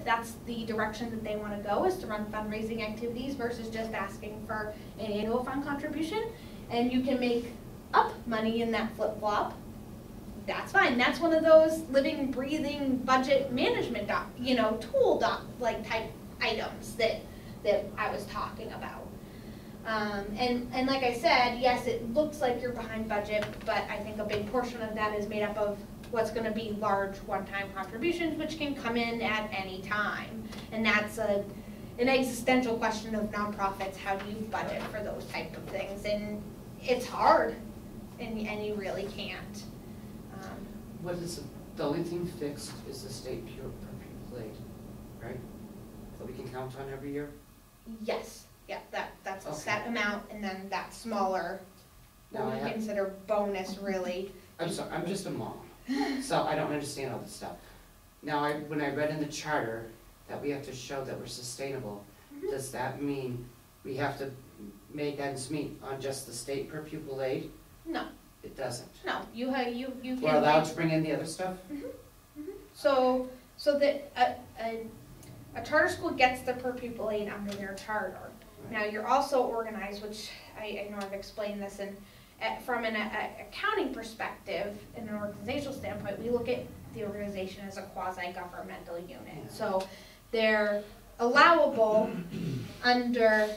that's the direction that they want to go, is to run fundraising activities versus just asking for an annual fund contribution. And you can make up money in that flip-flop. That's fine. That's one of those living, breathing budget management tool type items that I was talking about. And like I said, yes, it looks like you're behind budget, but I think a big portion of that is made up of what's going to be large one-time contributions, which can come in at any time. And that's an existential question of nonprofits. How do you budget for those type of things? And it's hard, and you really can't. What is the only thing fixed is the state per pupil aid, right? That we can count on every year? Yes. Yeah, that's a set amount, and then that smaller, what we consider bonus, really. I'm sorry, I'm just a mom, so I don't understand all this stuff. Now, when I read in the charter that we have to show that we're sustainable, does that mean we have to make ends meet on just the state per pupil aid? No. It doesn't. No, you can. We're allowed to bring in the other stuff. So that a charter school gets the per pupil aid under their charter. Right. Now you're also organized, which I know I've explained this, and from an accounting perspective, in an organizational standpoint, we look at the organization as a quasi-governmental unit. Yeah. So they're allowable under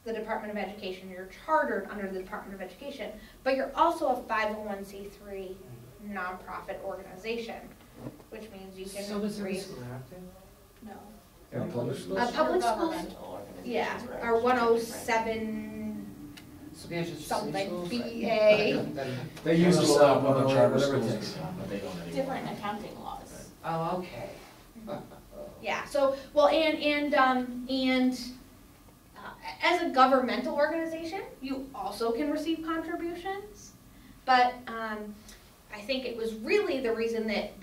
the Department of Education. You're chartered under the Department of Education, but you're also a 501c3 nonprofit organization, which means you can. So is there a school out there? No. Yeah, public schools? Public schools, yeah, are 107 something, BA. They used to stop on the charter schools, but they don't anymore. Different accounting laws. Oh, okay. Yeah, so, well, and as a governmental organization, you also can receive contributions, but I think it was really the reason that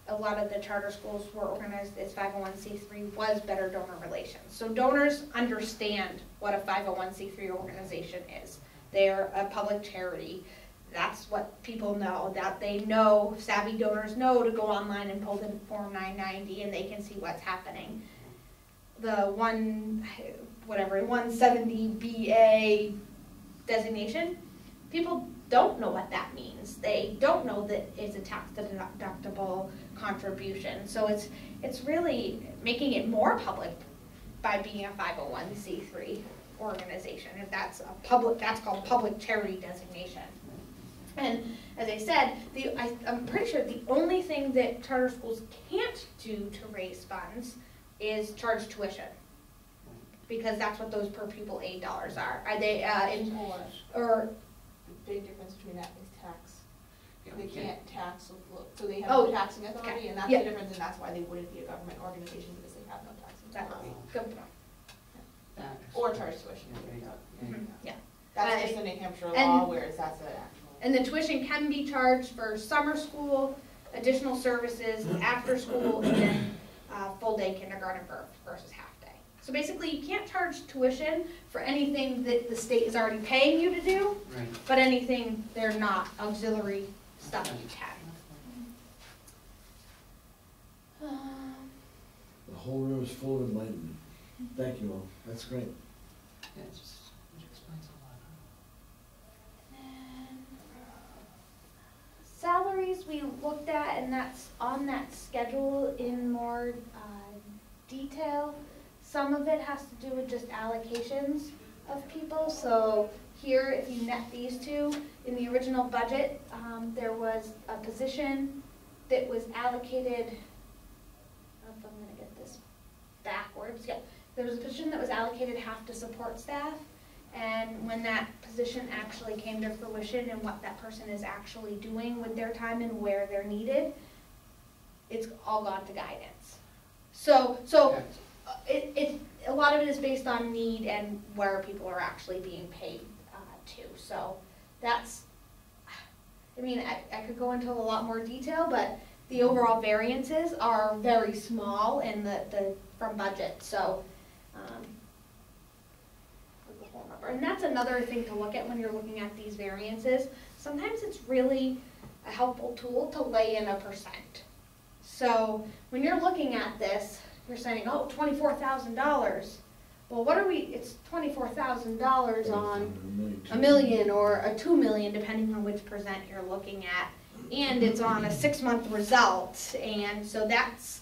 a lot of the charter schools were organized as 501c3 was better donor relations. So donors understand what a 501c3 organization is. They're a public charity. That's what people know, that they know, savvy donors know to go online and pull the Form 990 and they can see what's happening. The 170BA designation, people don't know what that means. They don't know that it's a tax deductible contribution. So it's really making it more public by being a 501c3 organization. If that's that's called public charity designation. And as I said, I'm pretty sure the only thing that charter schools can't do to raise funds is charge tuition, because that's what those per pupil aid dollars are. Are they or the big difference between that is tax. Yeah, they can't tax, so they have no taxing authority, and that's the difference, and that's why they wouldn't be a government organization, because they have no taxing authority. Good. Or charge tuition. Yeah. That's just a New Hampshire law, whereas that's an actual. And the tuition can be charged for summer school, additional services, after school, and then full day kindergarten versus half day. So basically you can't charge tuition for anything that the state is already paying you to do, right, but anything they're not, auxiliary stuff you can. The whole room is full of enlightenment. Thank you all. That's great. Yeah, it explains a lot. And salaries we looked at, and that's on that schedule in more detail. Some of it has to do with just allocations of people. So here, if you net these two, in the original budget, there was a position that was allocated, I don't know if I'm going to get this backwards. Yeah, there was a position that was allocated half to support staff, and when that position actually came to fruition and what that person is actually doing with their time and where they're needed, it's all gone to guidance. So a lot of it is based on need and where people are actually being paid to. So that's, I mean, I could go into a lot more detail, but the overall variances are very small in the from budget. So the whole number, and that's another thing to look at when you're looking at these variances. Sometimes it's really a helpful tool to lay in a percent. So when you're looking at this, you're saying, oh, $24,000. Well, what are we, it's $24,000 on a million or a 2 million, depending on which percent you're looking at. And it's on a 6-month result, and so that's,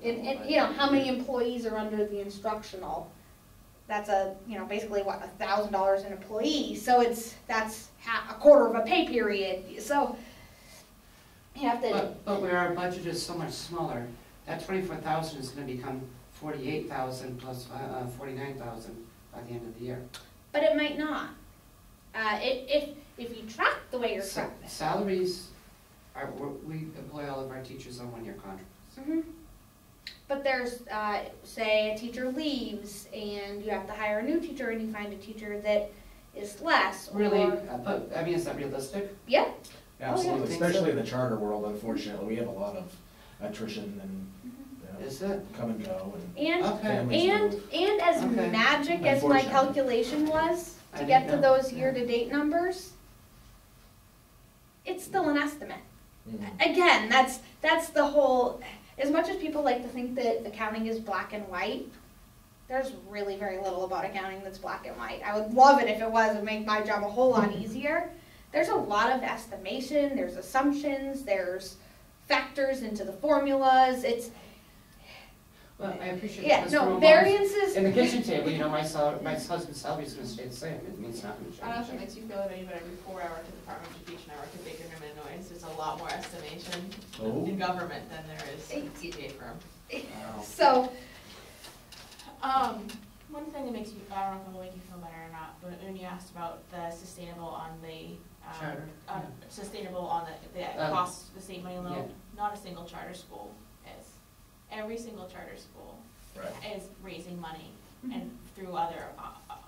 and you know, how many employees are under the instructional? That's basically what, $1,000 an employee, so that's a quarter of a pay period, so you have to. But where our budget is so much smaller, that 24,000 is gonna become 48,000 plus 49,000 by the end of the year. But it might not. If you track the way you're tracking. Salaries, we employ all of our teachers on one-year contracts. Mm-hmm. But there's, say a teacher leaves and you have to hire a new teacher and you find a teacher that is less. Really, or, but, I mean, is that realistic? yeah. Absolutely, I think especially so. in the charter world, unfortunately, we have a lot of attrition and, Is it? come and go and And Okay. families move. and as Okay. magic as my Unfortunately. calculation was I to get to didn't know. those year-to-date numbers, it's still an estimate. Mhm. Again, that's the whole, as much as people like to think that accounting is black and white, there's really very little about accounting that's black and white. I would love it if it was, it would make my job a whole lot easier. There's a lot of estimation, there's assumptions, there's factors into the formulas, it's, Well, I appreciate yeah, this. no, variances. In the kitchen table, you know, my husband's salary is gonna stay the same, it means not I don't know if gonna it change. makes you feel any better, before I worked at the Department of Education, I worked at Baker Newman and Noyes, there's a lot more estimation Oh. in government than there is in CPA firm. Wow. So, One thing that makes you, I don't know if it'll make you feel better or not, but when you asked about the sustainable on the, Charter, yeah. sustainable on the cost, the state money loan, not a single charter school is. Every single charter school Right. is raising money and through other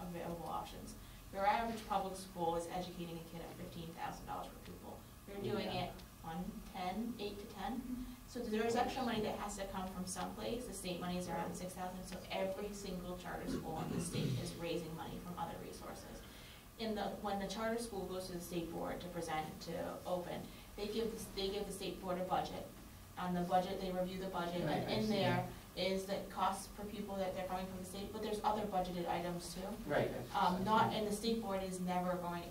available options. Your average public school is educating a kid at $15,000 per pupil. You're doing Yeah. it on 8 to 10. So there's extra money that has to come from someplace. The state money is around 6,000. So every single charter school in the state is raising money from other resources. When the charter school goes to the state board to present to open, they give the state board a budget. On the budget, they review the budget, Right, and I in see. there is the cost per pupil that they're coming from the state, but there's other budgeted items too. Right. And the state board is never going,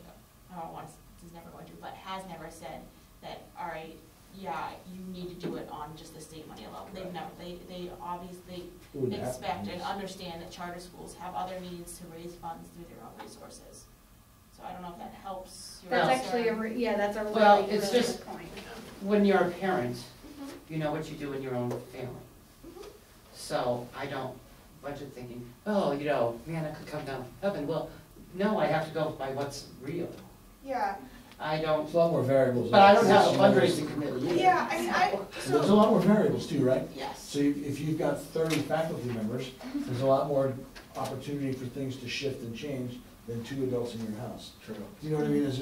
but has never said that, all right, yeah, you need to do it on just the state money alone. They've never, they obviously Wouldn't happen. expect and understand that charter schools have other means to raise funds through their own resources. So I don't know if that helps your that's Well- actually that's a really, Well, really it's good just- point. When you're a parent, you know what you do in your own family. So I don't budget thinking, oh, you know, manna could come down from heaven. Well, no, I have to go by what's real. Yeah, I don't, There's a lot more variables. but I don't have a fundraising committee either. yeah, I mean, There's a lot more variables too, right? yes. So if you've got 30 faculty members, there's a lot more opportunity for things to shift and change than 2 adults in your house. True. You know what I mean? There's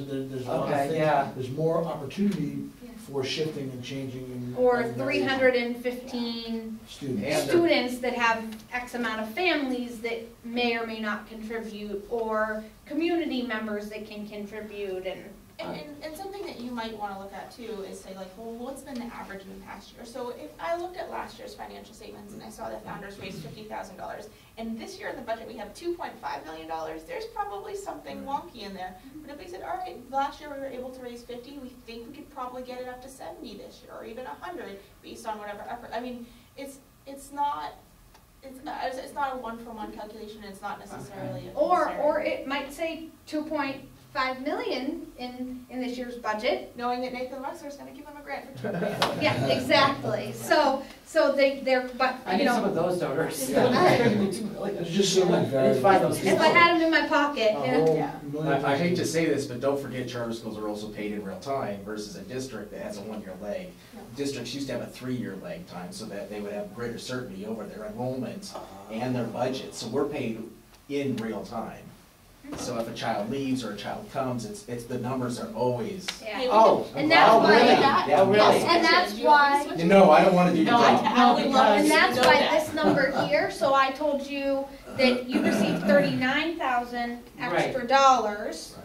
a lot of Okay, things. yeah. There's more opportunity Yeah. for shifting and changing and. Or and 315 Students. And- students that have X amount of families that may or may not contribute, or community members that can contribute, And something that you might wanna look at too is say like, well, what's been the average in the past year? So if I looked at last year's financial statements and I saw that founders raised $50,000, and this year in the budget we have $2.5 million, there's probably something wonky in there. But if we said, all right, last year we were able to raise 50, we think we could probably get it up to 70 this year, or even 100, based on whatever effort. I mean, it's not a one-for-one calculation, and it's not necessarily a or concern. it might say 2.5 million in this year's budget. Knowing that Nathan Wexler is gonna give them a grant for 2 million. Yeah, exactly. So they're, but, I you need some know, of those donors. Yeah. $2 There's just so many I need to find those variables. if I had them in my pocket, A you know. whole Yeah. million I hate to things. say this, but don't forget charter schools are also paid in real time versus a district that has a 1-year leg. Yeah. Districts used to have a 3-year leg time so that they would have greater certainty over their enrollment and their budget. So we're paid in real time. So if a child leaves or a child comes, it's the numbers are always. Yeah. Oh, And that's oh, why- really? Yeah. Oh, really? Yes, and that's why- No, I don't wanna do your No, job. I would love And to that's know why that. this number here, so I told you that you received 39,000 extra dollars. Right.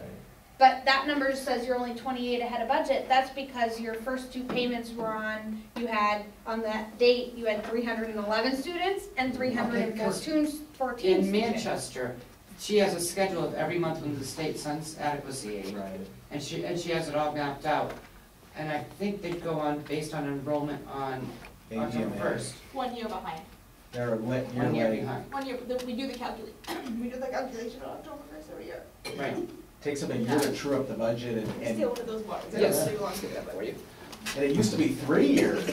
but that number says you're only 28 ahead of budget. That's because your first two payments were on, you had, on that date, you had 311 students and 314 students. In Manchester, she has a schedule of every month when the state sends adequacy aid, Right. and she has it all mapped out. And I think they go on based on enrollment on October AGMA. 1st, 1 year behind. They're lit, you're 1 year late. behind. 1 year, we do the we do the calculation on October 1st every year. Right. Takes them a year to true up the budget It's and, still one of those ones. Yes. Too long to do that for you. and it used to be 3 years.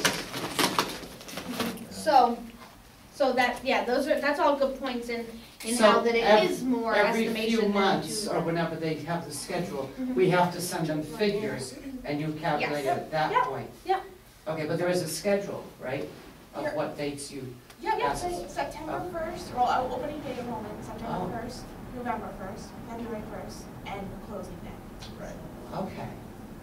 So that, yeah, that's all good points in So how that it is more Every estimation few than months, to- or whenever they have the schedule, Mhm. we have to send them figures, and you calculate it at that Yep. point. Yep. Okay, but there is a schedule, right, of Here. what dates you, Yeah, Yes. so September Okay. 1st, well, our opening day enrollment, September Oh. 1st, November 1st, February 1st, and closing day. Right. okay.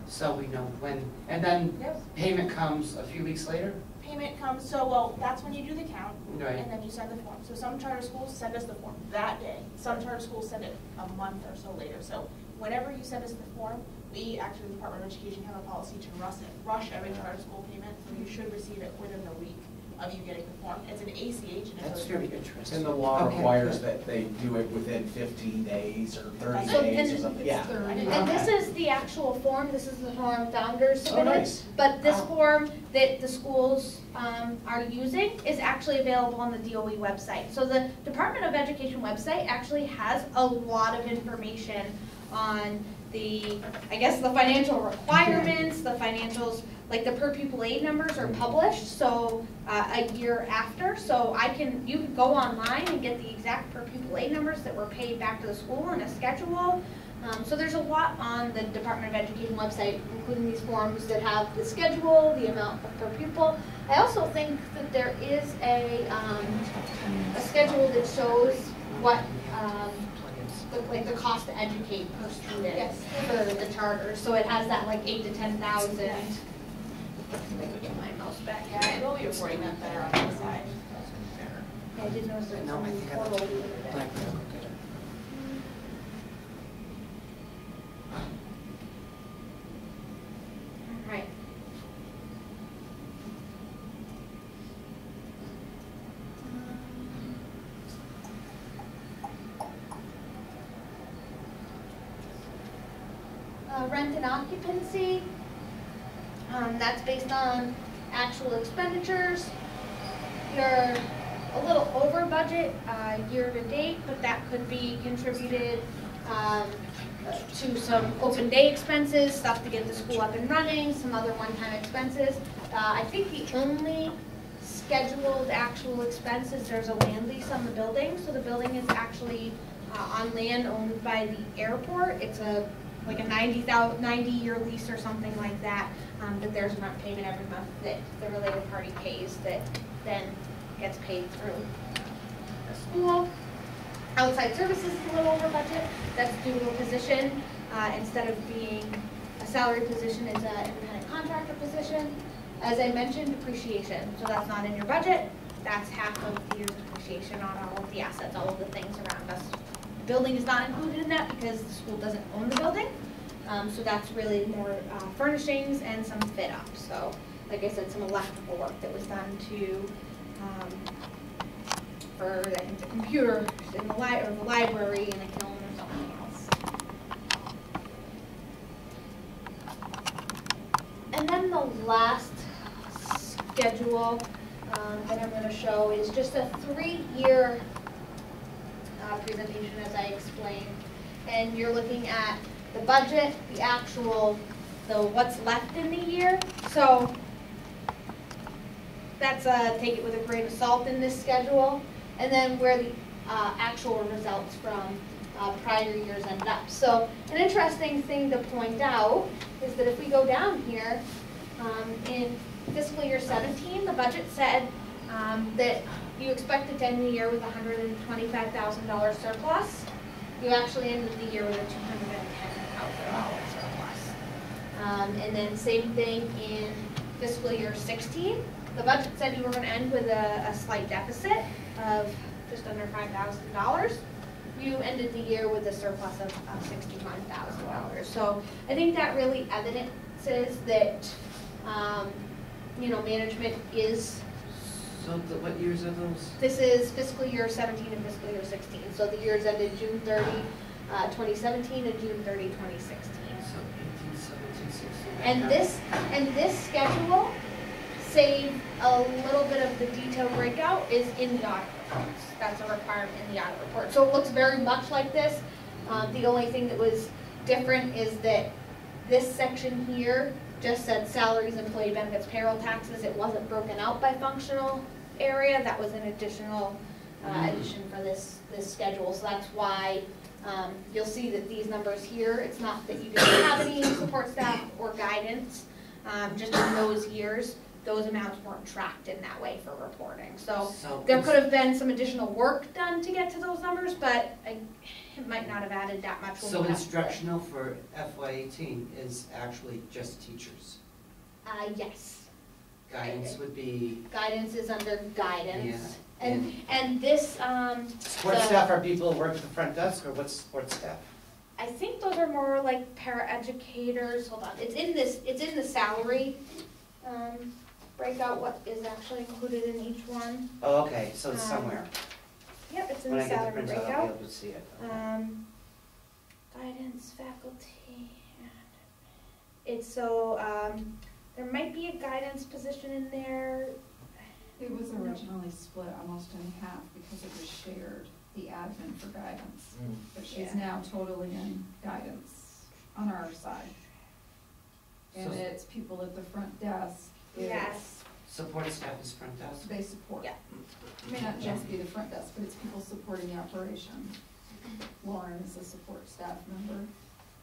So we know when, and then Yep. payment comes a few weeks later? Payment comes, so, well, that's when you do the count, Right. and then you send the form. So some charter schools send us the form that day. Some charter schools send it a month or so later. So whenever you send us the form, we actually, the Department of Education, have a policy to rush every charter school payment, so you should receive it within the week of you getting the form. It's an ACH, and That's it's very And interesting. the law Okay, requires good. that they do it within 15 days or 30 So, days or and- something, yeah. And this is the actual form, this is the form founders submitted. nice. But this Oh. form that the schools are using is actually available on the DOE website. So the Department of Education website actually has a lot of information on the, I guess, the financial requirements, the financials, like the per pupil aid numbers are published, so a year after. So you can go online and get the exact per pupil aid numbers that were paid back to the school in a schedule. So there's a lot on the Department of Education website, including these forms that have the schedule, the amount per pupil. I also think that there is a schedule that shows what, like the cost to educate per student Yes. for the charter. So it has that like 8 to 10,000. Let me get my mouse back Yeah, here. we'll be reporting that better on the side. I did notice there's No, I some think I portal looked the other day. Black Bear, go get it. Right. Rent and occupancy, that's based on actual expenditures. You're a little over budget year to date, but that could be contributed to some open day expenses, stuff to get the school up and running, some other one-time expenses. I think the only scheduled actual expenses, there's a land lease on the building, so the building is actually on land owned by the airport. It's like a 90-year lease or something like that, but there's a rent payment every month that the related party pays that then gets paid through the school. Outside services is a little over budget. That's due to a position. Instead of being a salary position, it's an independent contractor position. As I mentioned, depreciation. So that's not in your budget. That's half of the year's depreciation on all of the assets, all of the things around us. The building is not included in that because the school doesn't own the building. So that's really more furnishings and some fit up. So like I said, some electrical work that was done to for I think the computer in the library and a kiln or something else. And then the last schedule that I'm going to show is just a 3-year presentation, as I explained. And you're looking at the budget, the actual, what's left in the year. So that's take it with a grain of salt in this schedule. And then where the actual results from prior years end up. So an interesting thing to point out is that if we go down here, in fiscal year 17, the budget said that you expected to end the year with $125,000 surplus. You actually ended the year with a $210,000 surplus. And then same thing in fiscal year 16. The budget said you were going to end with a slight deficit of just under $5,000. you ended the year with a surplus of $61,000. So I think that really evidences that, management is, So what years are those? this is fiscal year 17 and fiscal year 16. So the years ended June 30, 2017 and June 30, 2016. So 18, 17, 16. And this schedule, save a little bit of the detailed breakout, is in the audit reports. That's a requirement in the audit report. So it looks very much like this. The only thing that was different is that this section here just said salaries, employee benefits, payroll taxes. It wasn't broken out by functional area. That was an additional addition for this schedule. So that's why you'll see that these numbers here, it's not that you didn't have any support staff or guidance, just in those years, those amounts weren't tracked in that way for reporting. So there could have been some additional work done to get to those numbers, but it might not have added that much. So instructional for FY18 is actually just teachers? Yes. Guidance would be? Guidance is under guidance. Yeah. And this, Support staff are people who work at the front desk, or what's support staff? I think those are more like paraeducators. Hold on, it's in the salary breakout, what is actually included in each one. Oh, okay, so it's somewhere. Yep, it's in When the I get the salary printout, I'll breakout. be able to see it. Okay. Guidance, faculty, it's so, there might be a guidance position in there. It was originally split almost in half because it was shared, the admin for guidance. But she's Yeah. now totally in guidance on our side. And So- it's people at the front desk. Yes. Support staff is front desk? They support. Yeah. It may not just be the front desk, but it's people supporting the operation. Lauren is a support staff member.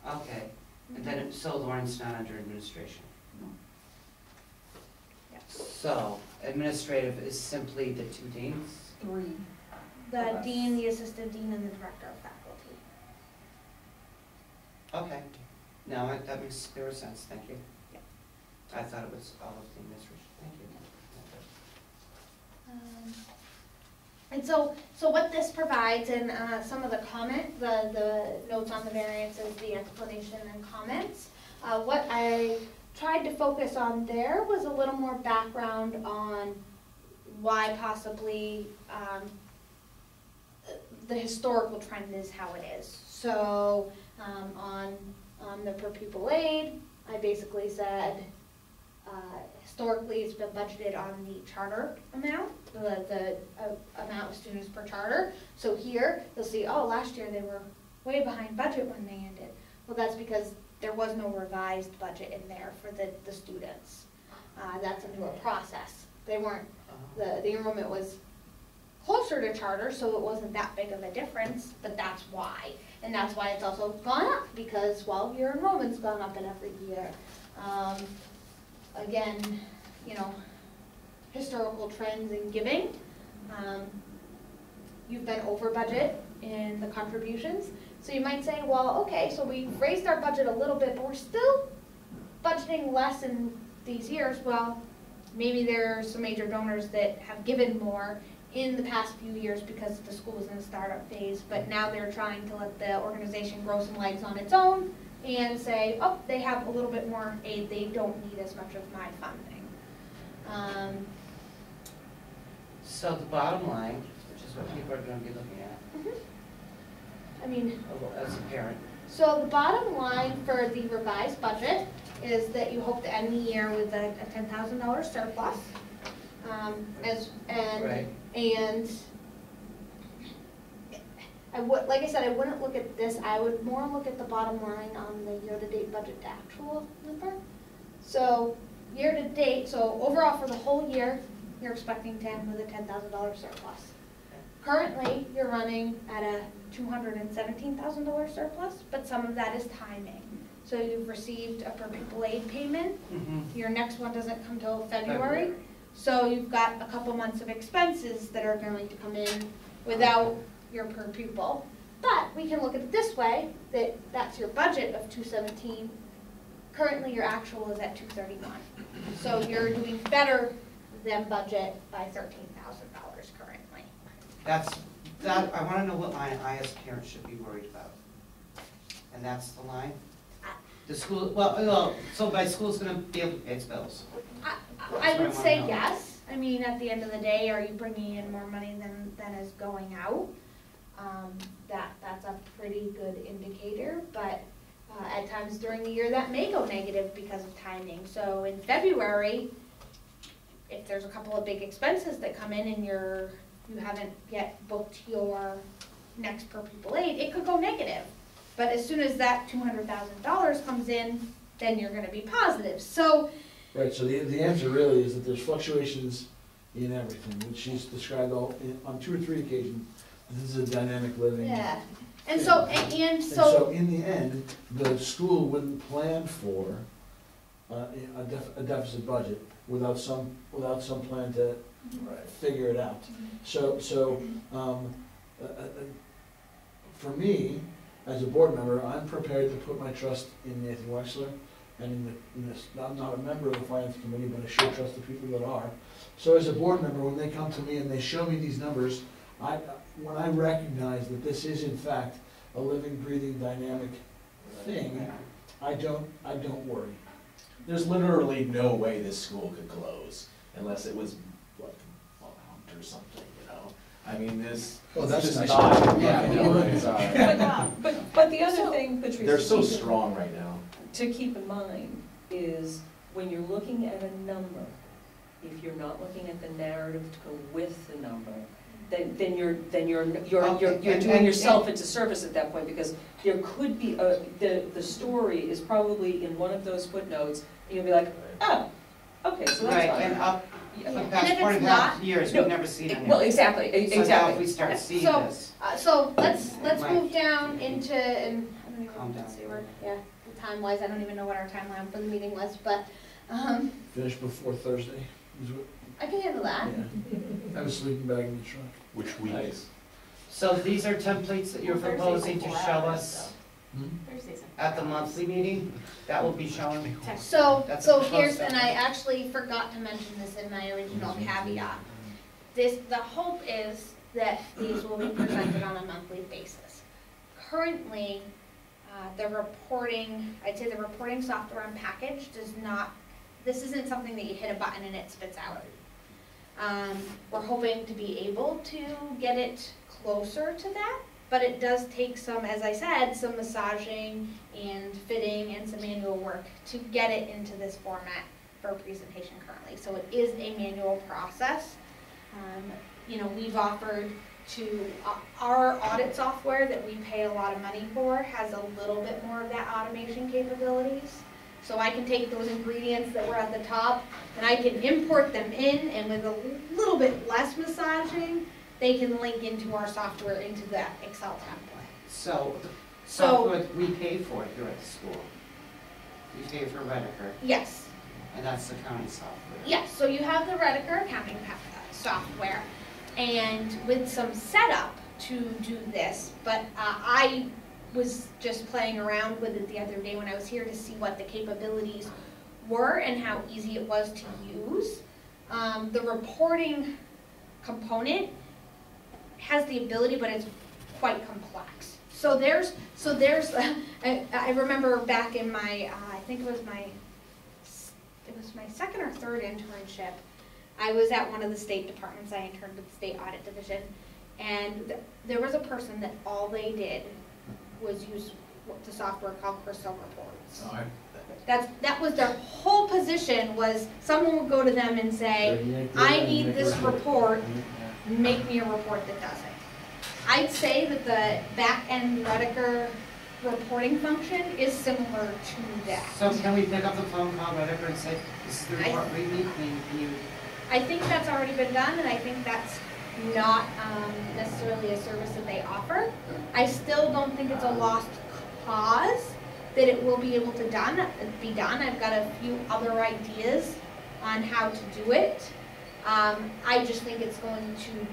Okay, and then, so Lauren's not under administration? No. So, administrative is simply the two deans? 3. The Yes. dean, the assistant dean, and the director of faculty. Okay, no, that makes clear sense, thank you. Yeah. I thought it was all of the administration, thank you. And so what this provides, and some of the the notes on the variances, the explanation and comments, what I tried to focus on there was a little more background on why possibly the historical trend is how it is. So on the per pupil aid, I basically said, historically, it's been budgeted on the charter amount, the amount of students per charter. So here, you'll see, oh, last year they were way behind budget when they ended. Well, that's because there was no revised budget in there for the students. That's a newer process. They weren't, the enrollment was closer to charter, so it wasn't that big of a difference, but that's why. And that's why it's also gone up, because, well, your enrollment's gone up in every year. Again, historical trends in giving. You've been over budget in the contributions. So you might say, well, okay, so we've raised our budget a little bit, but we're still budgeting less in these years. Well, maybe there are some major donors that have given more in the past few years because the school was in the startup phase, but now they're trying to let the organization grow some legs on its own and say, oh, they have a little bit more aid, they don't need as much of my funding. So the bottom line, which is what people are going to be looking at, I mean, as a parent, so the bottom line for the revised budget is that you hope to end the year with a $10,000 surplus. Right. And like I said, I wouldn't look at this. I would more look at the bottom line on the year-to-date budget to actual number. So year-to-date, so overall for the whole year, you're expecting to end with a $10,000 surplus. Currently, you're running at a $217,000 surplus, but some of that is timing. So you've received a per pupil aid payment. Your next one doesn't come till February. So you've got a couple months of expenses that are going to come in without your per pupil. But we can look at it this way, that that's your budget of $217. Currently, your actual is at $231. So you're doing better than budget by $13,000 currently. that's that, I wanna know what line I as a parent should be worried about. And that's the line? The school, well, so my school's gonna be able to pay its bills. I would That's what I say wanna know. yes. I mean, at the end of the day, are you bringing in more money than is going out? That's a pretty good indicator, but at times during the year, that may go negative because of timing. So in February, if there's a couple of big expenses that come in and you haven't yet booked your next per pupil aid, it could go negative. But as soon as that $200,000 comes in, then you're gonna be positive. So Right, so the answer really is that there's fluctuations in everything, which she's described on 2 or 3 occasions. This is a dynamic living. yeah, and so, and And so, so in the end, the school wouldn't plan for a deficit budget without some plan to figure it out. So, for me, as a board member, I'm prepared to put my trust in Nathan Wexler and I'm not a member of the finance committee, but I sure trust the people that are. So as a board member, when they come to me and they show me these numbers, when I recognize that this is in fact a living, breathing, dynamic thing, I don't worry. There's literally no way this school could close unless it was, like, humped or something, you know? I mean, this, Oh, it's that's just nice. not, Yeah, you know, it's, But the other thing, Patrice. they're so to keep in- strong right now. To keep in mind is when you're looking at a number, if you're not looking at the narrative to go with the number, then you're doing yourself a disservice at that point, because there could be the story is probably in one of those footnotes, and you'll be like, oh, okay, so that's Right, fine. and up, Yeah. for the And past if 4 it's and a half not- years, No, we've never seen any. Well, exactly, So now if exactly. we start seeing So- this, so let's Might- move down into, and I don't even, Calm down. let's see where, yeah, time-wise, I don't even know what our timeline for the meeting was, but, Finish before Thursday. Is what- I can handle that. Yeah. Have a sleeping bag in the trunk. Which week? Nice. so these are templates that you're Well, Thursday's proposing to before show hours, us Hmm? Thursdays. at the monthly meeting? That will be shown? So, That's so a here's, proposal. and I actually forgot to mention this in my original caveat. The hope is that these will be presented on a monthly basis. Currently, the reporting, I'd say the reporting software and package does not, this isn't something that you hit a button and it spits out. We're hoping to be able to get it closer to that, but it does take some, as I said, some massaging and fitting and some manual work to get it into this format for presentation currently. So it is a manual process. We've offered to, our audit software that we pay a lot of money for has a little bit more of that automation capabilities. So I can take those ingredients that were at the top and I can import them in, and with a little bit less massaging, they can link into our software into that Excel template. So, the So- software we pay for it here at the school. We pay for Redeker, Yes, and that's the county software. yes, so you have the Redeker accounting software, and with some setup to do this, but I was just playing around with it the other day when I was here to see what the capabilities were and how easy it was to use. The reporting component has the ability, but it's quite complex. So there's, I remember back in my, I think it was my second or third internship, I was at one of the state departments. I interned with the state audit division, and there was a person that all they did was use the software called Crystal Reports. Oh, That was their whole position, was someone would go to them and say, I need this report, make me a report that does it. I'd say that the back-end Redeker reporting function is similar to that. So can we pick up the phone, call Redeker and say, this is the report we need, can you? I think that's already been done, and I think that's not necessarily a service that they offer. I still don't think it's a lost cause that it will be able to be done. I've got a few other ideas on how to do it. I just think it's going to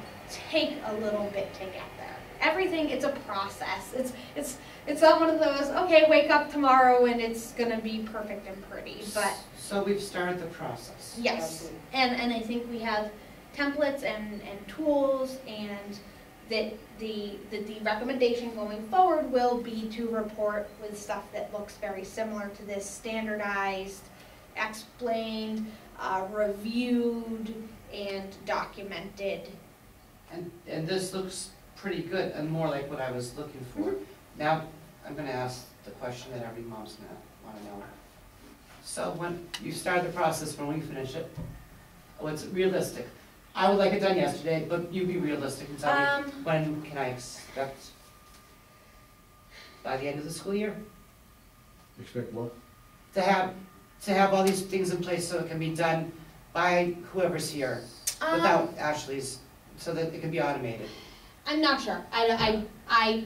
take a little bit to get there. Everything, it's a process. It's not one of those, okay, wake up tomorrow and it's gonna be perfect and pretty, but So we've started the process. yes. And I think we have templates and tools and that the recommendation going forward will be to report with stuff that looks very similar to this, standardized, explained, reviewed, and documented. And this looks pretty good and more like what I was looking for. Now, I'm gonna ask the question that every mom's gonna wanna know. So when you start the process, when we finish it, what's realistic? I would like it done yesterday, but you be realistic and tell me, when can I expect? By the end of the school year? Expect what? To have all these things in place so it can be done by whoever's here, without Ashley's, so that it can be automated. I'm not sure. I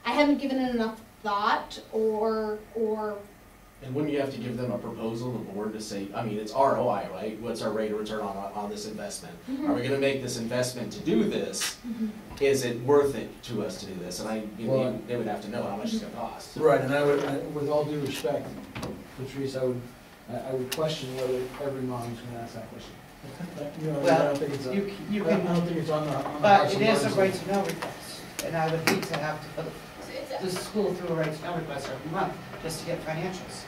haven't given it enough thought or. And wouldn't you have to give them a proposal, the board, to say, I mean, it's ROI, right? What's our rate of return on this investment? Are we gonna make this investment to do this? Is it worth it to us to do this? And they would have to know how much it's gonna cost. Right, and with all due respect, Patrice, I would question whether every mom is gonna ask that question. You know, I Well, don't think it's, you I can, don't think it's on the but hearts it and is a minds right of- to know request, and I would hate to have to put the school through a right to know request every month, just to get financials.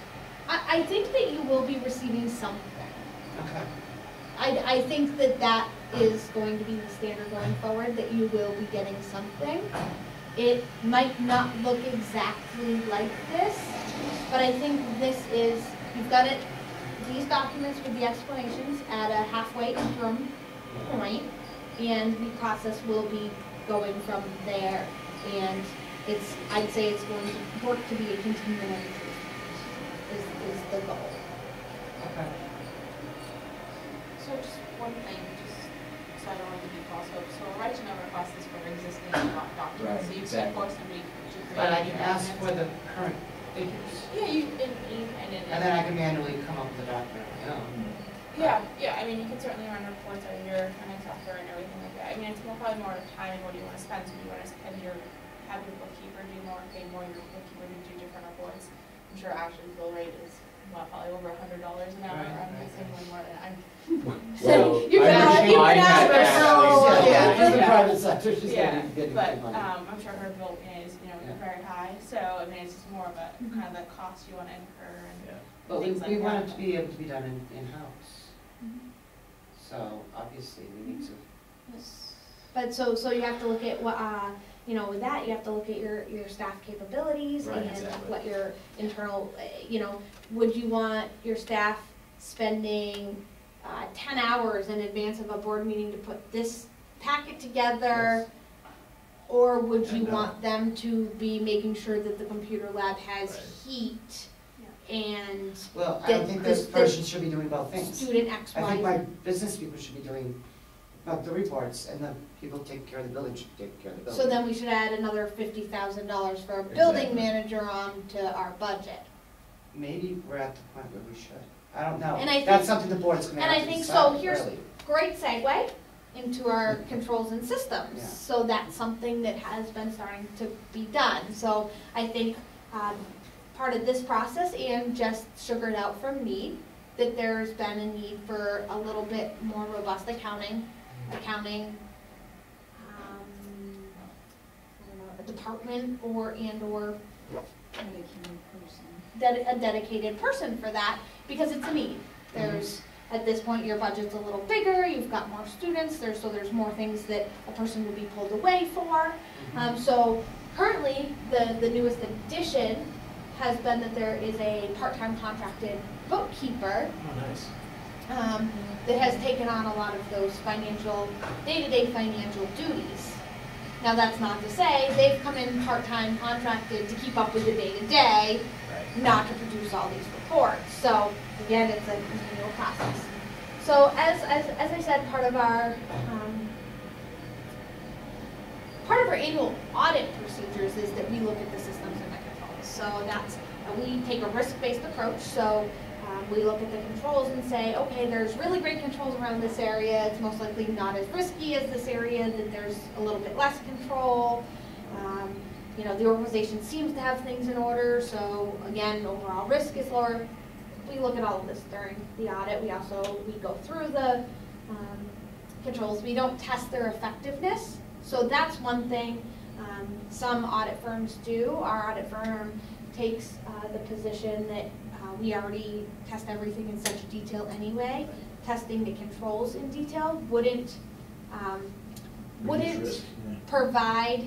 I think that you will be receiving something. Okay. I think that is going to be the standard going forward, that you will be getting something. It might not look exactly like this, but I think this is, you've got it, these documents with the explanations at a halfway interim point, and the process will be going from there. And I'd say it's going to work to be a continuing improvement, is the goal. Okay. So just one thing, just so I don't want to be false hope, so a right to know request is for existing documents, Right, so you can exactly. force somebody to create. But I new can ask for documents. the current figures, Yeah, and then I can manually come up with a document, you know? Yeah, I mean, you can certainly run reports out of your accounting software and everything like that. I mean, it's probably more time and what do you want to spend, so do you want to spend have your bookkeeper do more, pay more your bookkeeper to do different reports. I'm sure Ashley's bill rate is, probably over $100 an hour, Right, I'm right. guessing way more than I'm. So, You I can- you had can ask Ashley's- her. Yeah, she's in the Yeah. private sector, she's Yeah, gonna be getting but, good money. I'm sure her bill is, Yeah. very high, so, I mean, it's just more of a, kind of the cost you wanna incur and. Yeah. But we things like want that. it to be able to be done in-house. So obviously, we need to, But so you have to look at what, with that, you have to look at your staff capabilities Right, and exactly. what your internal, would you want your staff spending 10 hours in advance of a board meeting to put this packet together? Or would you And, want them to be making sure that the computer lab has Right. heat and well, I don't The- think the- this the person should be doing both things. student X, I Y, think Z? my business people should be doing, the reports, and the people taking care of the building should take care of the building. So then we should add another $50,000 for a building Exactly. manager on to our budget. Maybe we're at the point where we should. I don't know. And I That's think- something the board's gonna and I have to think so, decide here's- early. Great segue into our controls and systems. Yeah. So that's something that has been starting to be done. So I think part of this process, and just sugared out from me, that there's been a need for a little bit more robust accounting, I don't know, a department or Dedicated person. a dedicated person for that, because it's a need. There's, at this point, your budget's a little bigger, you've got more students, so there's more things that a person would be pulled away for. So currently, the newest addition has been that there is a part-time contracted bookkeeper Oh, nice. that has taken on a lot of those day-to-day financial duties. Now, that's not to say they've come in part-time contracted to keep up with the day-to-day, Right. not to produce all these reports. So again, it's a continual process. So as I said, part of our annual audit procedures is that we look at the systems and the controls. So that's, we take a risk-based approach. So we look at the controls and say, okay, there's really great controls around this area. It's most likely not as risky as this area, that there's a little bit less control. The organization seems to have things in order, so again, overall risk is lower. We look at all of this during the audit. We go through the controls. We don't test their effectiveness, So that's one thing some audit firms do. Our audit firm takes the position that we already test everything in such detail anyway. Testing the controls in detail wouldn't Reduce risk, yeah. provide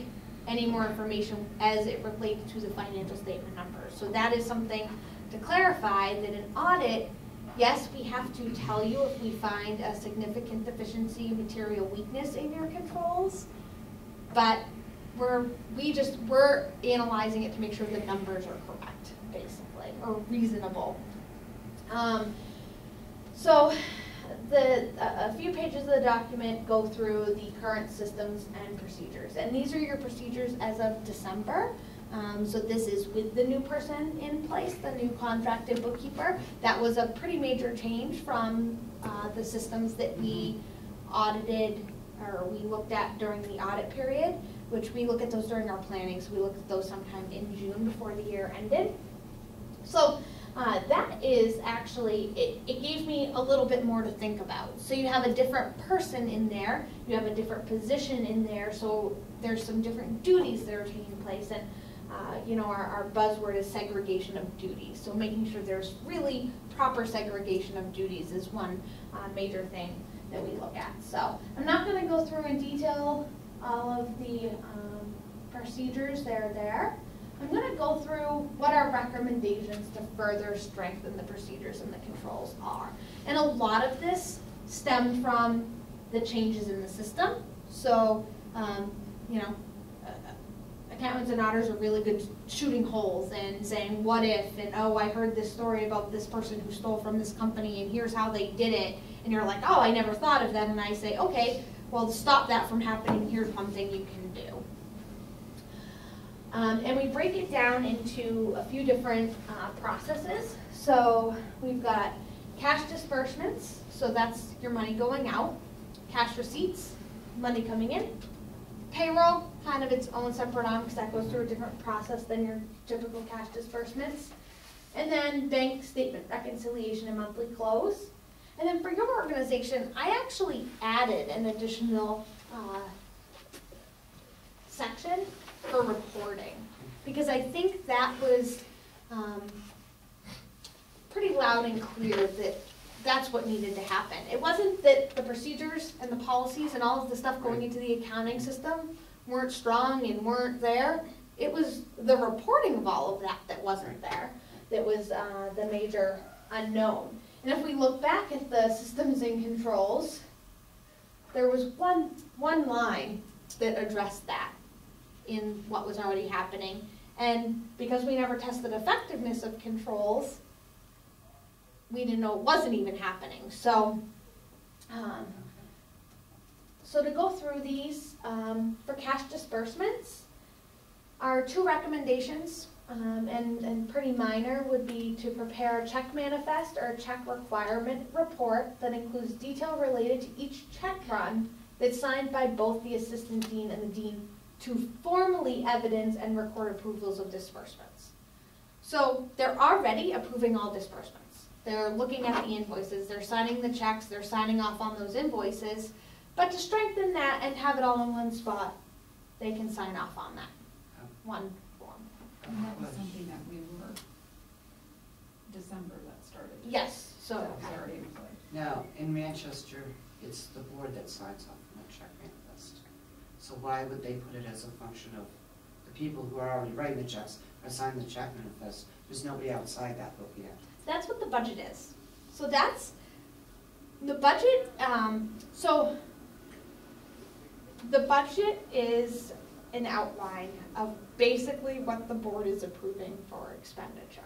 any more information as it relates to the financial statement numbers. So that is something to clarify, that an audit, yes, we have to tell you if we find a significant deficiency, material weakness in your controls, but we're analyzing it to make sure the numbers are correct, basically, or reasonable. So a few pages of the document go through the current systems and procedures. And these are your procedures as of December. So this is with the new person in place, the new contracted bookkeeper. That was a pretty major change from the systems that we audited, or we looked at during the audit period, which we look at those during our planning. So we looked at those sometime in June before the year ended. So that is actually, it gave me a little bit more to think about. So you have a different person in there, you have a different position in there, so there's some different duties that are taking place. And you know, our buzzword is segregation of duties. So making sure there's really proper segregation of duties is one major thing that we look at. So I'm not going to go through in detail all of the procedures that are there. I'm going to go through what our recommendations to further strengthen the procedures and the controls are. And a lot of this stemmed from the changes in the system. So, you know, accountants and auditors are really good shooting holes and saying, what if, and oh, I heard this story about this person who stole from this company, and here's how they did it. And you're like, oh, I never thought of that. And I say, okay, well, to stop that from happening, here's one thing you can do. And we break it down into a few different processes. So we've got cash disbursements, so that's your money going out. Cash receipts, money coming in. Payroll, kind of its own separate arm because that goes through a different process than your typical cash disbursements. And then bank statement reconciliation and monthly close. And then for your organization, I actually added an additional section for reporting, because I think that was pretty loud and clear that that's what needed to happen. It wasn't that the procedures and the policies and all of the stuff going into the accounting system weren't strong and weren't there. It was the reporting of all of that that wasn't there that was the major unknown. And if we look back at the systems and controls, there was one line that addressed that in what was already happening. And because we never tested effectiveness of controls, we didn't know it wasn't even happening. So, so to go through these, for cash disbursements, our two recommendations, and pretty minor, would be to prepare a check manifest or a check requirement report that includes detail related to each check run that's signed by both the assistant dean and the dean to formally evidence and record approvals of disbursements. So they're already approving all disbursements. They're looking at the invoices, they're signing the checks, they're signing off on those invoices, but to strengthen that and have it all in one spot, they can sign off on that one form. And that was something that we were, December that started. Yes, so. That was already in place. Now, in Manchester, it's the board that signs off on the check manifest. So why would they put it as a function of the people who are already writing the checks are signing the check manifest? There's nobody outside that book yet. That's what the budget is. So that's, the budget, so the budget is an outline of basically what the board is approving for expenditure.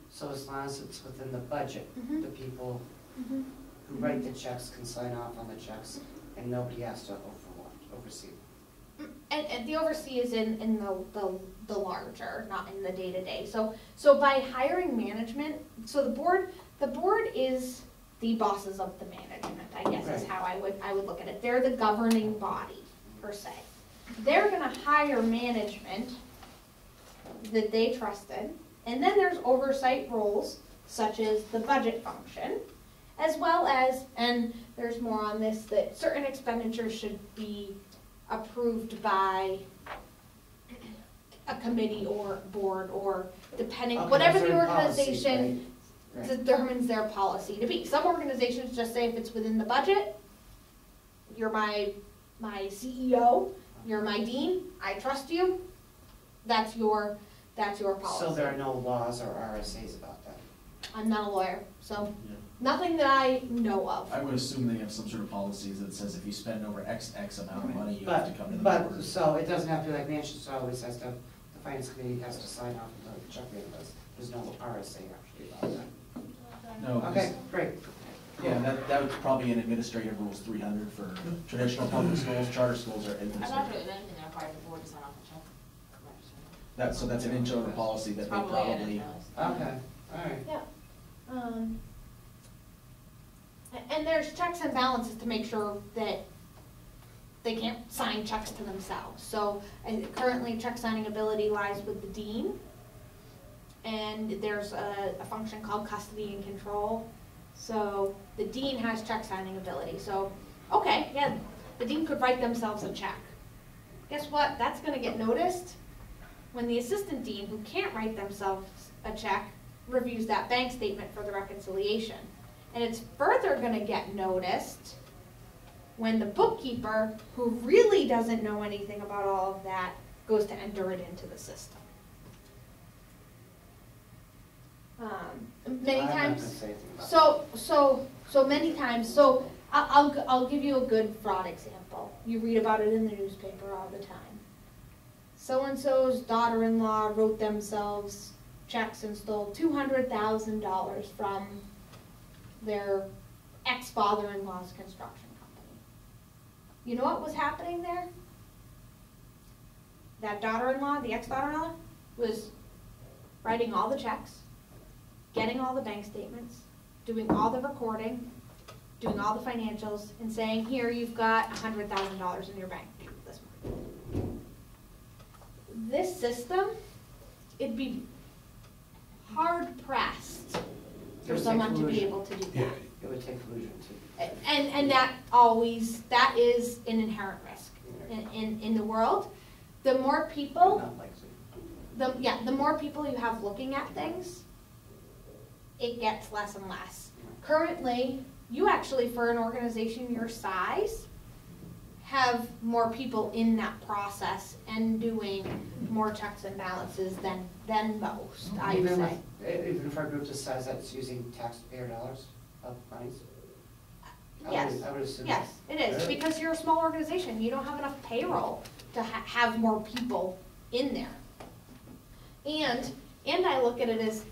So as long as it's within the budget, Mhm. the people who write the checks can sign off on the checks, and nobody has to oversee. And the oversee is in the larger, not in the day-to-day. So by hiring management, so the board is the bosses of the management, I guess is Right. how I would look at it. They're the governing body, per se. They're gonna hire management that they trusted, and then there's oversight roles, such as the budget function, as well as, and there's more on this, that certain expenditures should be approved by a committee or board, or depending, Okay, whatever those the are policies, organization right? determines their policy to be. Some organizations just say if it's within the budget, you're my CEO, you're my dean, I trust you, that's your policy. So there are no laws or RSAs about that? I'm not a lawyer, so Yeah. nothing that I know of. I would assume they have some sort of policies that says if you spend over X amount of money, you have to come to the But, board. so it doesn't have to be like Manchester always has to, the finance committee has to sign off on the check reimbursement. There's no RSA actually about that. No, 'cause- Okay, great. yeah, that was probably in administrative rules 300 for traditional public schools, charter schools are I'm not administrative. sure there's anything that requires the board to sign off the check. So that's an internal policy that It's they probably in probably, it. Okay, all right. And there's checks and balances to make sure that they can't sign checks to themselves. So currently, check signing ability lies with the dean. And there's a function called custody and control. So the dean has check signing ability. So, okay, yeah, the dean could write themselves a check. Guess what? That's gonna get noticed when the assistant dean, who can't write themselves a check, reviews that bank statement for the reconciliation. And it's further gonna get noticed when the bookkeeper, who really doesn't know anything about all of that, goes to enter it into the system. Many I'm not times, gonna say anything about so many times, so I'll give you a good fraud example. You read about it in the newspaper all the time. So-and-so's daughter-in-law wrote themselves checks and stole $200,000 from their ex-father-in-law's construction company. You know what was happening there? That daughter-in-law, the ex-daughter-in-law, was writing all the checks, getting all the bank statements, doing all the recording, doing all the financials, and saying, here, you've got $100,000 in your bank this month. This system, it'd be hard pressed It for would take someone to be collusion. able to do Yeah. that. It would take collusion too. And that is an inherent risk in the world. The more people, Not likely. the more people you have looking at things, it gets less and less. Currently, you actually, for an organization your size, have more people in that process and doing more checks and balances than most, I would Even say. Even for a group this size that's using taxpayer dollars of monies? Yes, I would assume. yes, it is, Really? because you're a small organization, you don't have enough payroll to have more people in there. And I look at it as,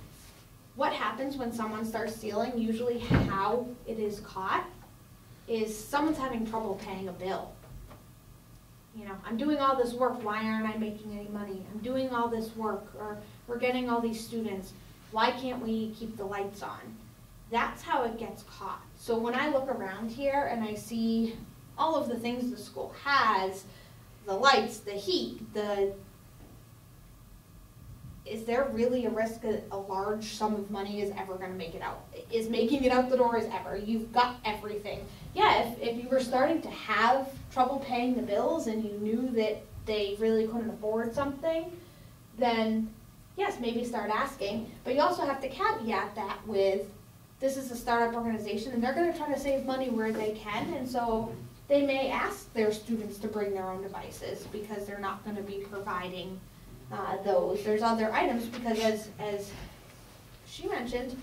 what happens when someone starts stealing, usually how it is caught, is someone's having trouble paying a bill. You know, I'm doing all this work, why aren't I making any money? I'm doing all this work, or we're getting all these students, why can't we keep the lights on? That's how it gets caught. So when I look around here and I see all of the things the school has, the lights, the heat, is there really a risk that a large sum of money is ever gonna make it out? Is making it out the door is ever? You've got everything. Yeah, if you were starting to have trouble paying the bills and you knew that they really couldn't afford something, then yes, maybe start asking. But you also have to caveat that with, this is a startup organization and they're gonna try to save money where they can, and so they may ask their students to bring their own devices because they're not gonna be providing those. There's other items because as she mentioned,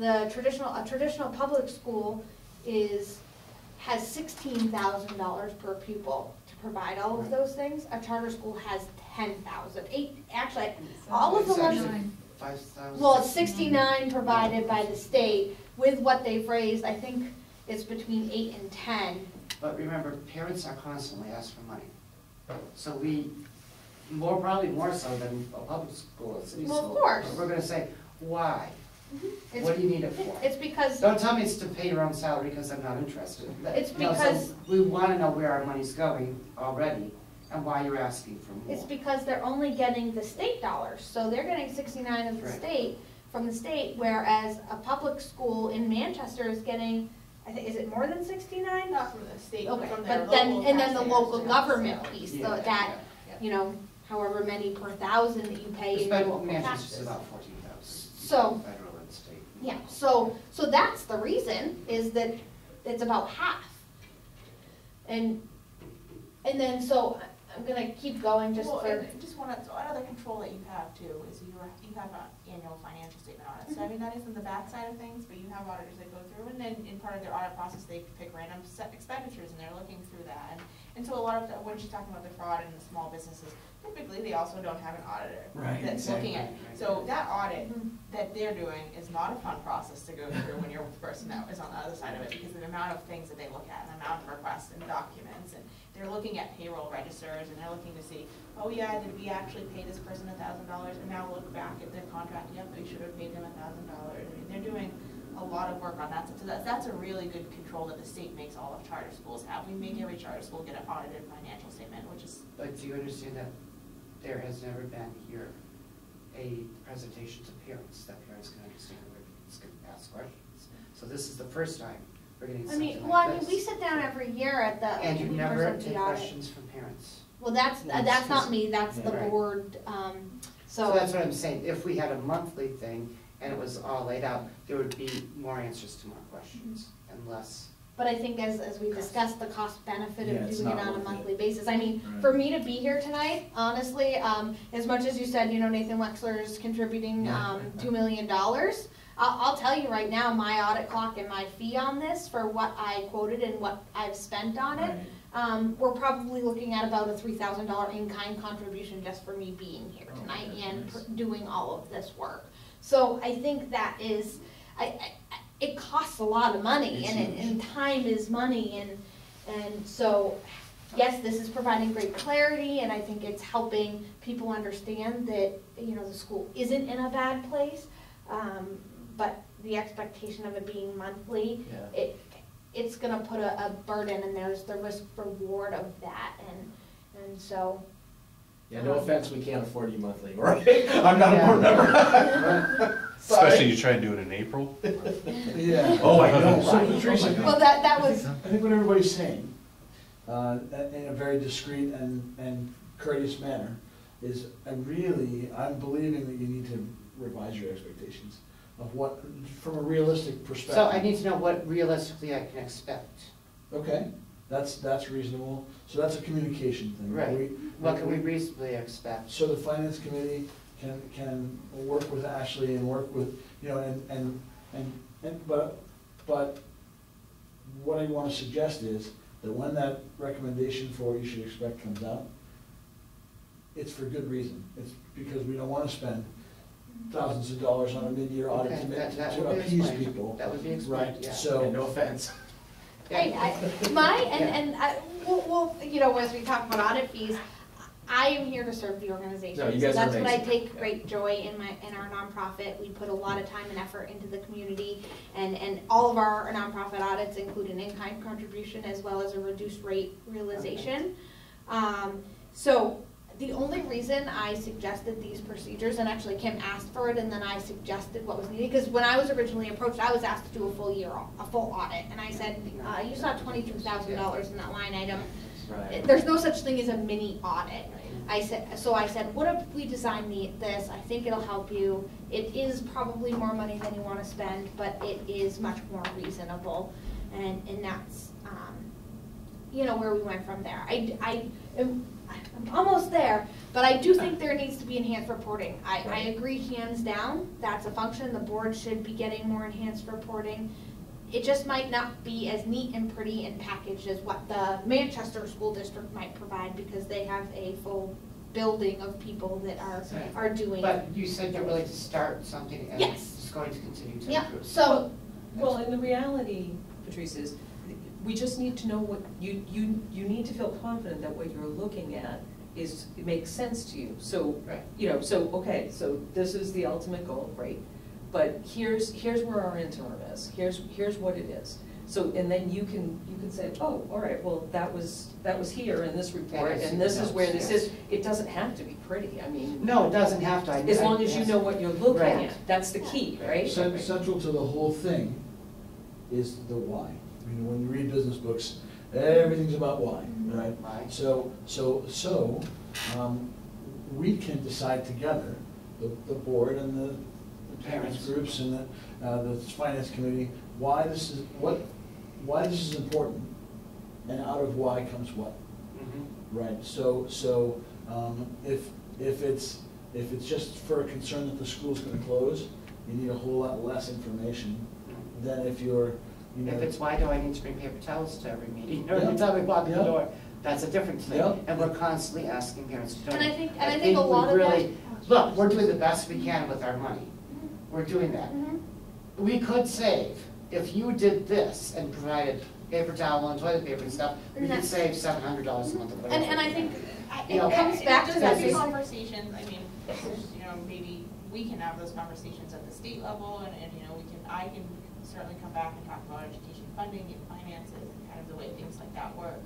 a traditional public school has $16,000 per pupil to provide all of those things. A charter school has 10,000. Actually, all of the It's ones, actually 5,000. well, it's 69 provided by the state. With what they've raised, I think it's between 8 and 10. But remember, parents are constantly asked for money. So we, probably more so than a public school, a city Well, of school. course. We're gonna say, why? It's- What do you need it for? It's because Don't tell me it's to pay your own salary because I'm not interested. It's You know, so because- we wanna know where our money's going already and why you're asking for more. It's because they're only getting the state dollars, so they're getting 69 of the Right. state, from the state, whereas a public school in Manchester is getting I think, is it more than 69? Not from the state, Okay, from their but then, local and then the taxpayers, local yeah, government so- piece, Yeah, so yeah, that, yeah. you know, however many per thousand that you pay in your But local Manchester's taxes. about 14,000. So- Federal and state. Yeah, so that's the reason, is that it's about half. And then, so, I'm gonna keep going just Well, for, and just one, so another control that you have too is you have an annual financial statement audit. So I mean, that isn't the bad side of things, but you have auditors that go through, and then in part of their audit process, they pick random set expenditures, and they're looking through that. And so a lot of, when she's talking about the fraud in the small businesses, typically, they also don't have an auditor Right, that's looking at. exactly. So that audit that they're doing is not a fun process to go through when you're with the person that is on the other side of it, because of the amount of things that they look at, and the amount of requests and documents, and they're looking at payroll registers, and they're looking to see, oh yeah, did we actually pay this person $1,000? And now look back at their contract, yep, we should have paid them $1,000. I mean, they're doing a lot of work on that. So that's a really good control that the state makes all of charter schools have. We make every charter school get an audited financial statement, which is. But do you understand that there has never been here a presentation to parents, that parents can understand where kids can ask questions? So this is the first time we're getting I something mean, like well, I mean, this. we sit down every year at the. And you never university take audit. questions from parents. Well, that's not me, that's the Right. board, So that's what I'm saying, if we had a monthly thing and it was all laid out, there would be more answers to more questions and less. But I think as we discussed, the cost benefit Yeah, of it's doing it not on a worth it. monthly basis. I mean, Right. for me to be here tonight, honestly, as much as you said, you know, Nathan Wexler is contributing, $2 million. I'll tell you right now, my audit clock and my fee on this for what I quoted and what I've spent on it, we're probably looking at about a $3,000 in-kind contribution just for me being here Oh, tonight okay, and nice. doing all of this work. So I think that is, it costs a lot of money, It's and huge. and time is money, and so, yes, this is providing great clarity, and I think it's helping people understand that, you know, the school isn't in a bad place, but the expectation of it being monthly, Yeah. it's gonna put a burden, and there's the risk reward of that, and so. Yeah, no offense, we can't afford you monthly, right? I'm not a Yeah. board member. Especially you try and do it in April. Yeah. Oh, I know, So right? Patricia, Oh my Well, that was, I think what everybody's saying, in a very discreet and courteous manner, is I'm believing that you need to revise your expectations of what, from a realistic perspective. So I need to know what realistically I can expect. Okay, that's reasonable, so that's a communication thing. Right. What can we reasonably expect? So the finance committee can work with Ashley and work with, you know, but what I wanna suggest is that when that recommendation for what you should expect comes out, it's for good reason. It's because we don't wanna spend thousands of dollars on a mid-year audit Okay, that to would be appease explained. people. That would be Right, explained, yeah. Yeah, so, no offense. well, as we talk about audit fees, I am here to serve the organization. No, you So guys are that's what I amazing. take great joy in our nonprofit. We put a lot of time and effort into the community, and all of our nonprofit audits include an in-kind contribution as well as a reduced rate realization. So the only reason I suggested these procedures, and actually Kim asked for it, and then I suggested what was needed, because when I was originally approached, I was asked to do a full audit, and I said, you saw $22,000 in that line item. Right. There's no such thing as a mini audit. I said, what if we design this? I think it'll help you. It is probably more money than you want to spend, but it is much more reasonable, and that's, you know, where we went from there. I'm almost there, but I do think there needs to be enhanced reporting. I agree hands down, that's a function, the board should be getting more enhanced reporting. It just might not be as neat and pretty and packaged as what the Manchester School District might provide, because they have a full building of people that are doing. But you said you're willing to start something and Yes. it's going to continue to Yeah, improve. so, Well, and the reality, Patrice, is we just need to know what, you need to feel confident that what you're looking at it makes sense to you. So, Right. you know, okay, so this is the ultimate goal, great. But here's where our interim is, here's what it is. So, and then you can say, oh, all right, well, that was here in this report, I see and this the is where notes, this yes. is. It doesn't have to be pretty, I mean. No, it doesn't have to. As long as you know what you're looking Right. at, that's the key, right? Central to the whole thing is the why. when you read business books, everything's about why, right? Right. So, we can decide together, the board and the parents groups and the finance committee, why this is important, and out of why comes what, right? So, if it's just for a concern that the school's gonna close, you need a whole lot less information than if you're, you know. If it's why do I need to bring paper towels to every meeting, or every Yeah. time we walk in the Yeah. door, that's a different thing. Yeah. And we're constantly asking parents to donate. And I think a lot we of that. really- Look, we're doing the best we can with our money. We're doing that. We could save, if you did this and provided paper towel and toilet paper and stuff, we could save $700 a month or whatever. And I think You know, it comes back to Just that. having conversations, I mean, you know, maybe we can have those conversations at the state level, and, you know, I can certainly come back and talk about education funding and finances and kind of the way things like that work.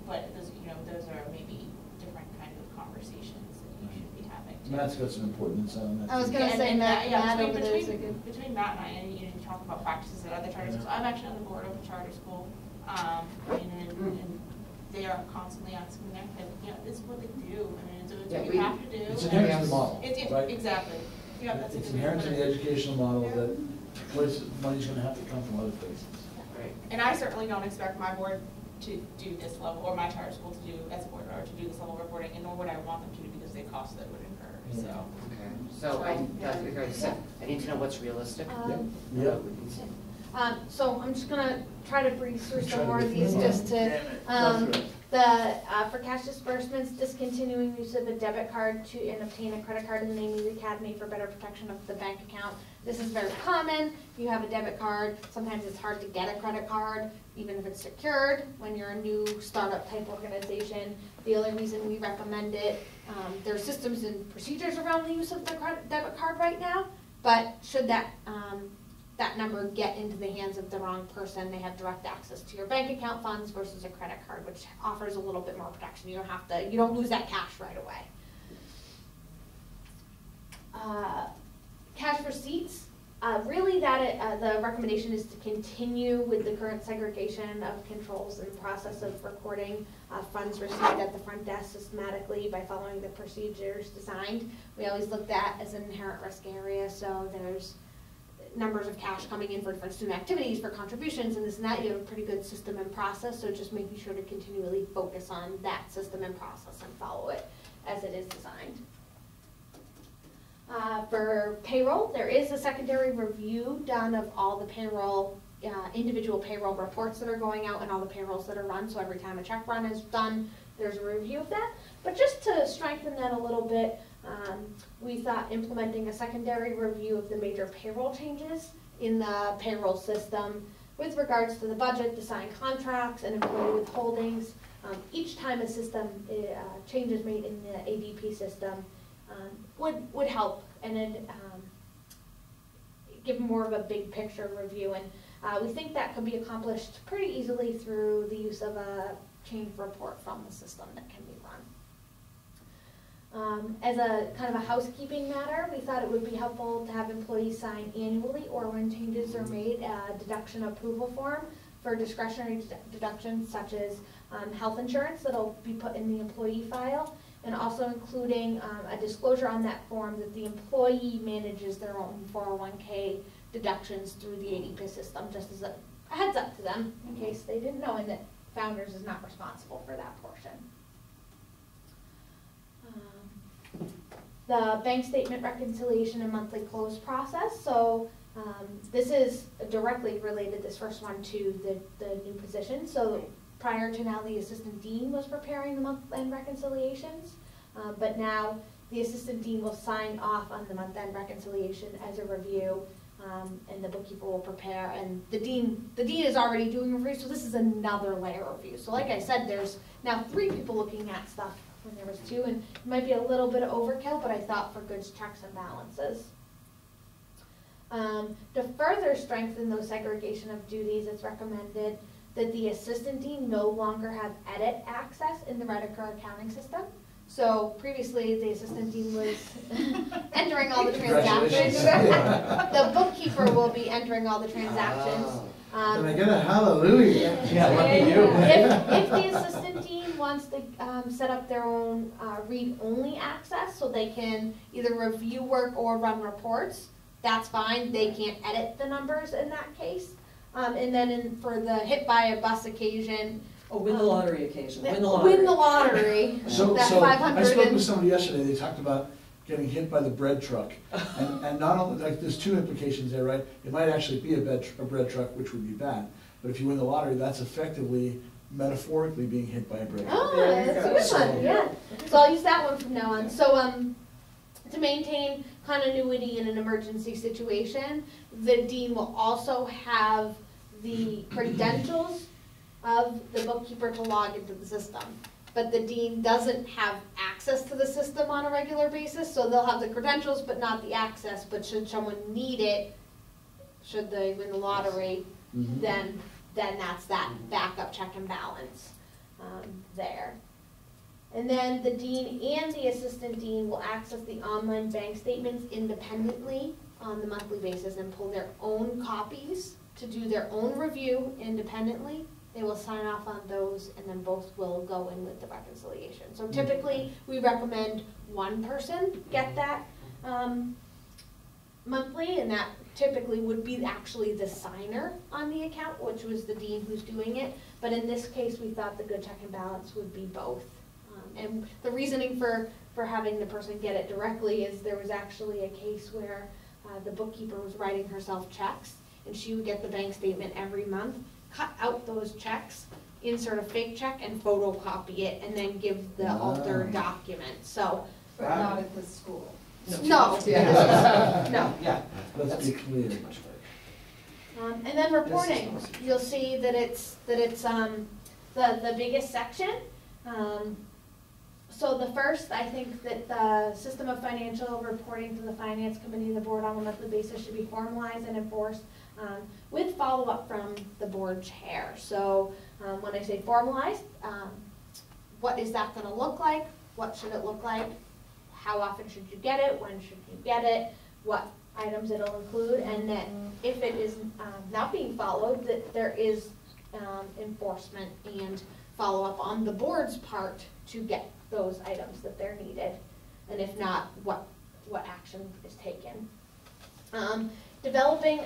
But those, you know, those are maybe different kind of conversations that you should be having too. Matt's got some important insight on that. I was too. gonna say Matt Yeah, over there is a good. between Matt and I, and you know, you talk about practices at other charter schools, I'm actually on the board of a charter school, and they are constantly asking their kids, you know, this is what they do, I mean, it's what you have to do. It's inherent in the model, right? Exactly, yeah, that's It's a good inherent in way the to put it. educational model that money's gonna have to come from other places. Right. And I certainly don't expect my board to do this level, or my charter school to do as a board, or to do this level of reporting, and nor would I want them to, because they cost that would incur, so. Okay, so that's what I said, I need to know what's realistic. Yeah. So I'm just gonna try to breeze through Try some to more of get these through just them. to, for cash disbursements, discontinuing use of a debit card to and obtain a credit card in the name of the academy for better protection of the bank account. This is very common. You have a debit card, sometimes it's hard to get a credit card, even if it's secured, when you're a new startup type organization. The only reason we recommend it, there's systems and procedures around the use of the debit card right now, but should that number get into the hands of the wrong person, they have direct access to your bank account funds versus a credit card, which offers a little bit more protection. You don't lose that cash right away. Cash receipts, really the recommendation is to continue with the current segregation of controls and process of recording funds received at the front desk systematically by following the procedures designed. We always looked at as an inherent risk area, so there's numbers of cash coming in for different student activities, for contributions and this and that. You have a pretty good system and process, so just making sure to continually focus on that system and process and follow it as it is designed. For payroll, there is a secondary review done of all the payroll, individual payroll reports that are going out and all the payrolls that are run, so every time a check run is done, there's a review of that. But just to strengthen that a little bit, we thought implementing a secondary review of the major payroll changes in the payroll system with regards to the budget, the signed contracts, and employee withholdings. Each time a system change is made in the ADP system would help and then give more of a big picture review. And we think that could be accomplished pretty easily through the use of a change report from the system that can be run. As a kind of a housekeeping matter, we thought it would be helpful to have employees sign annually or when changes are made, a deduction approval form for discretionary deductions such as health insurance that'll be put in the employee file, and also including a disclosure on that form that the employee manages their own 401k deductions through the ADP system, just as a heads up to them in case they didn't know, and that Founders is not responsible for that portion. The bank statement reconciliation and monthly close process. So this is directly related, this first one, to the new position. So prior to now, the assistant dean was preparing the month-end reconciliations, but now the assistant dean will sign off on the month-end reconciliation as a review, and the bookkeeper will prepare. And the dean is already doing reviews, so this is another layer of review. So like I said, there's now 3 people looking at stuff when there was 2, and it might be a little bit of overkill, but I thought for good checks and balances. To further strengthen those segregation of duties, it's recommended that the assistant dean no longer have edit access in the Redeker accounting system. So previously, the assistant dean was entering all the transactions. The bookkeeper will be entering all the transactions. Can I get a hallelujah? Yeah, lucky you. If the assistant dean wants to set up their own read-only access, so they can either review work or run reports, that's fine, they can't edit the numbers in that case. And then for the hit by a bus occasion. Oh, win the lottery occasion, win the lottery. Win the lottery, So, that so 500 I spoke and- with somebody yesterday, they talked about getting hit by the bread truck. And not only, like, there's two implications there, right? It might actually be a bread truck, which would be bad. But if you win the lottery, that's effectively, metaphorically being hit by a bread truck. Oh, There you that's a go. good one, yeah. So I'll use that one from now on. So, to maintain continuity in an emergency situation, the dean will also have the credentials of the bookkeeper to log into the system. But the dean doesn't have access to the system on a regular basis, so they'll have the credentials but not the access. But should someone need it, should they win the lottery, Mhm. then that's that backup check and balance there. And then the dean and the assistant dean will access the online bank statements independently on the monthly basis and pull their own copies to do their own review independently. They will sign off on those and then both will go in with the reconciliation. So typically, we recommend one person get that monthly, and that typically would be actually the signer on the account, which was the dean who's doing it. But in this case, we thought the good check and balance would be both. And the reasoning for having the person get it directly is there was actually a case where the bookkeeper was writing herself checks, and she would get the bank statement every month, cut out those checks, insert a fake check, and photocopy it, and then give the altered document. So, But not at the school. no, no. Yeah. Let's be clear. And then reporting, you'll see that it's the biggest section. So the first, I think that the system of financial reporting to the Finance Committee and the board on a monthly basis should be formalized and enforced with follow-up from the board chair. So when I say formalized, what is that going to look like? What should it look like? How often should you get it? When should you get it? What items it'll include? And that if it is not being followed, that there is enforcement and follow-up on the board's part to get those items that they're needed, and if not, what action is taken. Developing